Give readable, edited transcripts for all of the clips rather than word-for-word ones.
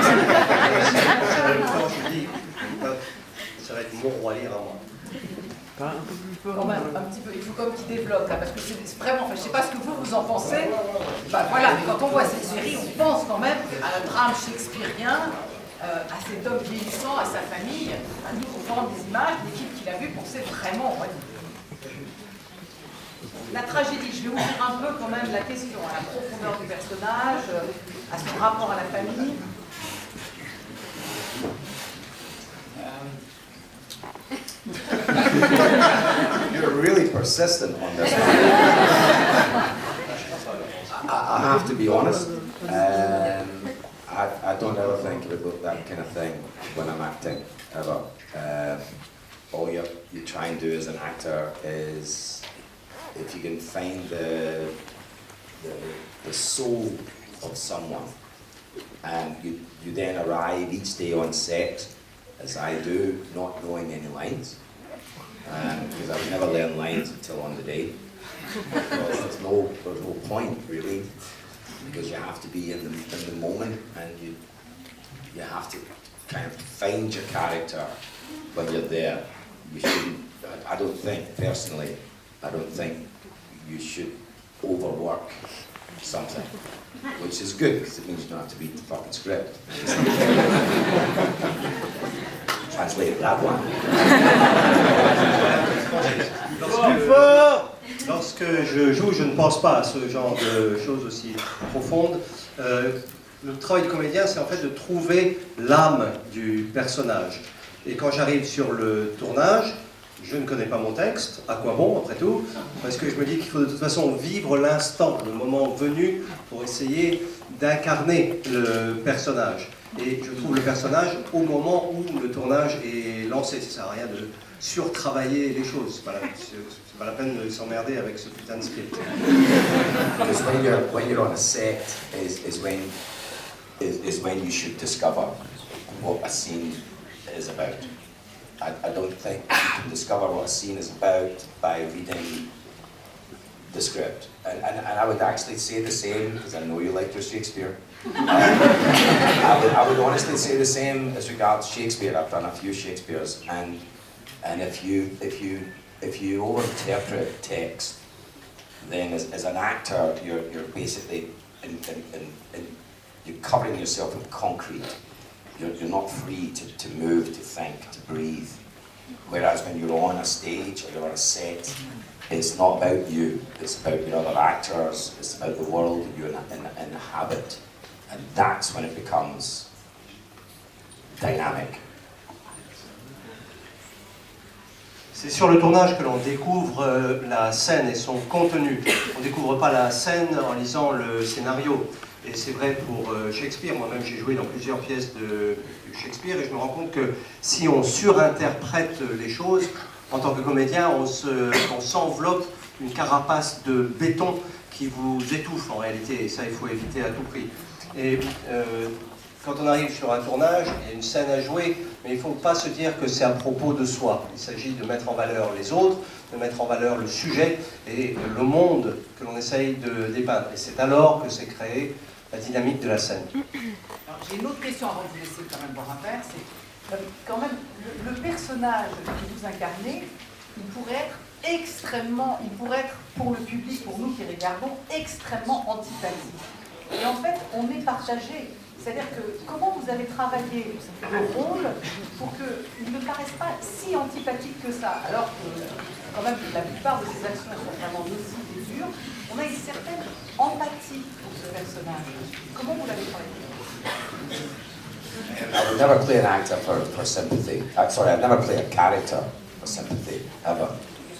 Quand je dis, ça va être mon roi lire à moi. Quand même, un petit peu, il faut comme qu'il développe là, parce que c'est vraiment, enfin, je sais pas ce que vous en pensez, bah voilà, mais quand on voit cette série, on pense quand même à un drame shakespearien, à cet homme vieillissant, à sa famille, à nous on vend des images, l'équipe qui l'a vu pensait vraiment, ouais. La tragédie, je vais ouvrir un peu quand même la question, à la profondeur du personnage, à son rapport à la famille. You're really persistent on this one. I have to be honest. I don't ever think about that kind of thing when I'm acting, ever. All you try and do as an actor is, if you can find the soul of someone, and you then arrive each day on set, as I do, not knowing any lines, because I would never learn lines until on the day. Because there's no point really, because you have to be in the moment, and you have to kind of find your character when you're there. You shouldn't. I don't think personally. I don't think you should overwork something, which is good because it means you don't have to read the fucking script. Translate that one. Lorsque je joue, je ne pense pas à ce genre de choses aussi profondes. Le travail du comédien, c'est en fait de trouver l'âme du personnage. Et quand j'arrive sur le tournage, je ne connais pas mon texte, à quoi bon après tout, parce que je me dis qu'il faut de toute façon vivre l'instant, le moment venu, pour essayer d'incarner le personnage. Et je trouve le personnage au moment où le tournage est lancé. Ça ne sert à rien de surtravailler les choses. C'est pas la peine de s'emmerder avec ce putain de script. Because when you're on a set is when you should discover what a scene is about. I don't think you can discover what a scene is about by reading the script. And I would actually say the same, because I know you like your Shakespeare. I would honestly say the same as regards Shakespeare. I've done a few Shakespeares, and if you overinterpret text, then as an actor you're basically you're covering yourself in concrete. You're not free to move, to think, to breathe. Whereas when you're on a stage or you're on a set, it's not about you, it's about your other actors, it's about the world that you inhabit. And that's when it becomes dynamic. C'est sur le tournage que l'on découvre la scène et son contenu. On ne découvre pas la scène en lisant le scénario. Et c'est vrai pour Shakespeare. Moi-même, j'ai joué dans plusieurs pièces de Shakespeare et je me rends compte que si on surinterprète les choses, en tant que comédien, on s'enveloppe d'une carapace de béton qui vous étouffe en réalité. Et ça, il faut éviter à tout prix. Et quand on arrive sur un tournage, il y a une scène à jouer, mais il ne faut pas se dire que c'est à propos de soi. Il s'agit de mettre en valeur les autres, de mettre en valeur le sujet et le monde que l'on essaye de dépeindre. Et c'est alors que s'est créée la dynamique de la scène. Alors j'ai une autre question avant de vous laisser quand même boire un verre, c'est quand même le personnage que vous incarnez, il pourrait être extrêmement, pour le public, pour nous qui regardons, extrêmement antipathique. Et en fait, on est partagé. C'est-à-dire que comment vous avez travaillé le rôle pour qu'il ne paraisse pas si antipathique que ça, alors que quand même la plupart de ses actions sont vraiment nocives et dures, on a une certaine empathie pour ce personnage. Comment vous l'avez travaillé? I would never play an actor for sympathy. I'd never play a character for sympathy, ever.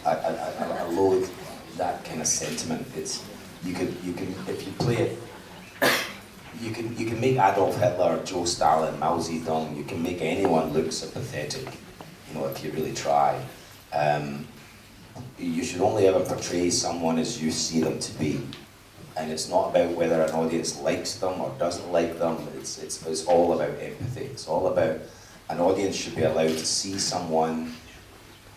I loathe that kind of sentiment. You can if you play it, you can make Adolf Hitler, Joe Stalin, Mao Zedong, you can make anyone look sympathetic, you know, if you really try. You should only ever portray someone as you see them to be. And it's not about whether an audience likes them or doesn't like them, it's all about empathy. It's all about, an audience should be allowed to see someone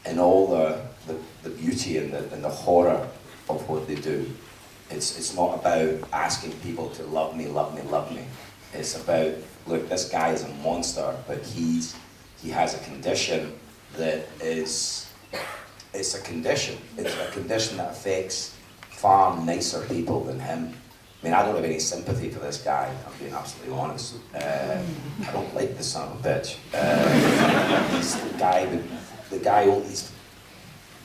in all the beauty and the horror of what they do. It's not about asking people to love me, love me, love me. It's about, look, this guy is a monster, but he has a condition that is, it's a condition that affects far nicer people than him. I mean, I don't have any sympathy for this guy, I'm being absolutely honest. I don't like the son of a bitch. He's the guy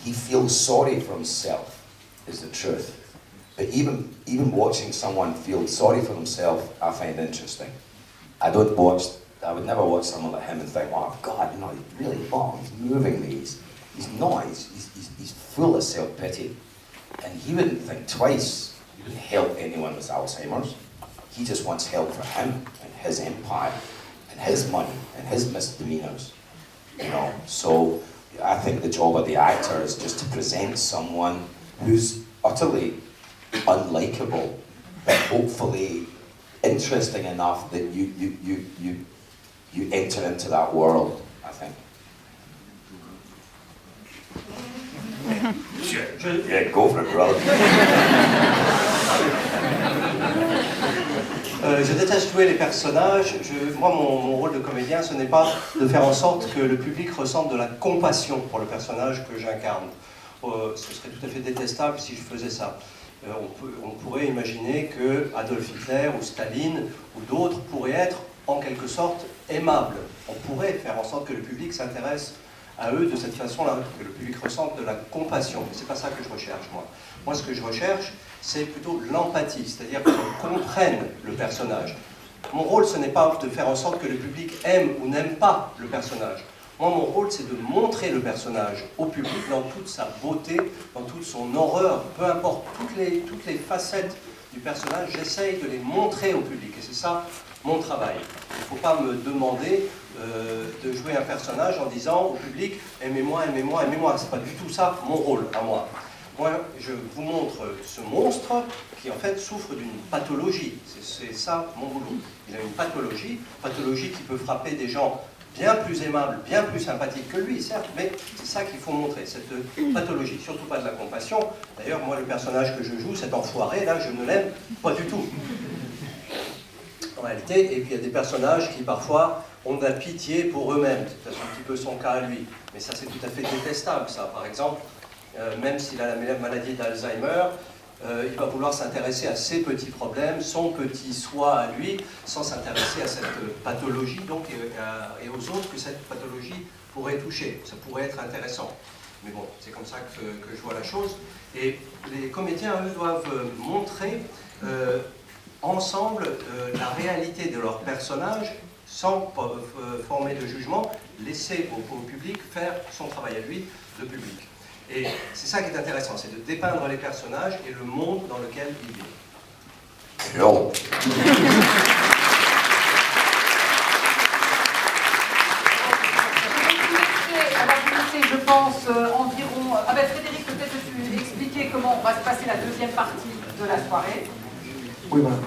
he feels sorry for himself, is the truth. But even watching someone feel sorry for themselves, I find interesting. I would never watch someone like him and think, oh God, you know, he's really, he's moving me. He's not, he's full of self-pity. And he wouldn't think twice, he wouldn't help anyone with Alzheimer's. He just wants help for him and his empire and his money and his misdemeanors. You know, so I think the job of the actor is just to present someone who's utterly unlikable, but hopefully interesting enough that you enter into that world, I think. Yeah, go for it, brother. Je déteste jouer les personnages. Moi, mon rôle de comédien, ce n'est pas de faire en sorte que le public ressente de la compassion pour le personnage que j'incarne. Ce serait tout à fait détestable si je faisais ça. On pourrait imaginer que Adolf Hitler ou Staline ou d'autres pourraient être en quelque sorte aimables. On pourrait faire en sorte que le public s'intéresse à eux de cette façon-là, que le public ressente de la compassion. Mais c'est pas ça que je recherche, moi. Moi, ce que je recherche, c'est plutôt l'empathie, c'est-à-dire qu'on comprenne le personnage. Mon rôle, ce n'est pas de faire en sorte que le public aime ou n'aime pas le personnage. Moi, mon rôle, c'est de montrer le personnage au public dans toute sa beauté, dans toute son horreur, peu importe, toutes les facettes du personnage, j'essaye de les montrer au public. Et c'est ça, mon travail. Il ne faut pas me demander de jouer un personnage en disant au public « aimez-moi, aimez-moi, aimez-moi ». Ce n'est pas du tout ça, mon rôle, à moi. Moi, je vous montre ce monstre qui, en fait, souffre d'une pathologie. C'est ça, mon boulot. Il a une pathologie qui peut frapper des gens bien plus aimables, bien plus sympathiques que lui, certes, mais c'est ça qu'il faut montrer, cette pathologie, surtout pas de la compassion. D'ailleurs, moi, le personnage que je joue, cet enfoiré, là, je ne l'aime pas du tout. En réalité, et puis il y a des personnages qui, parfois, ont de la pitié pour eux-mêmes. C'est un petit peu son cas à lui. Mais ça, c'est tout à fait détestable, ça. Par exemple, même s'il a la maladie d'Alzheimer, il va vouloir s'intéresser à ses petits problèmes, son petit soi à lui, sans s'intéresser à cette pathologie donc, et aux autres que cette pathologie pourrait toucher. Ça pourrait être intéressant. Mais bon, c'est comme ça que je vois la chose. Et les comédiens, eux, doivent montrer ensemble la réalité de leur personnage sans former de jugement, laisser au public faire son travail à lui, le public. Et c'est ça qui est intéressant, c'est de dépeindre les personnages et le monde dans lequel ils vivent. Non. Je pense environ... Ah ben Frédéric, peut-être que tu expliquer comment va se passer la deuxième partie de la soirée. Oui, voilà.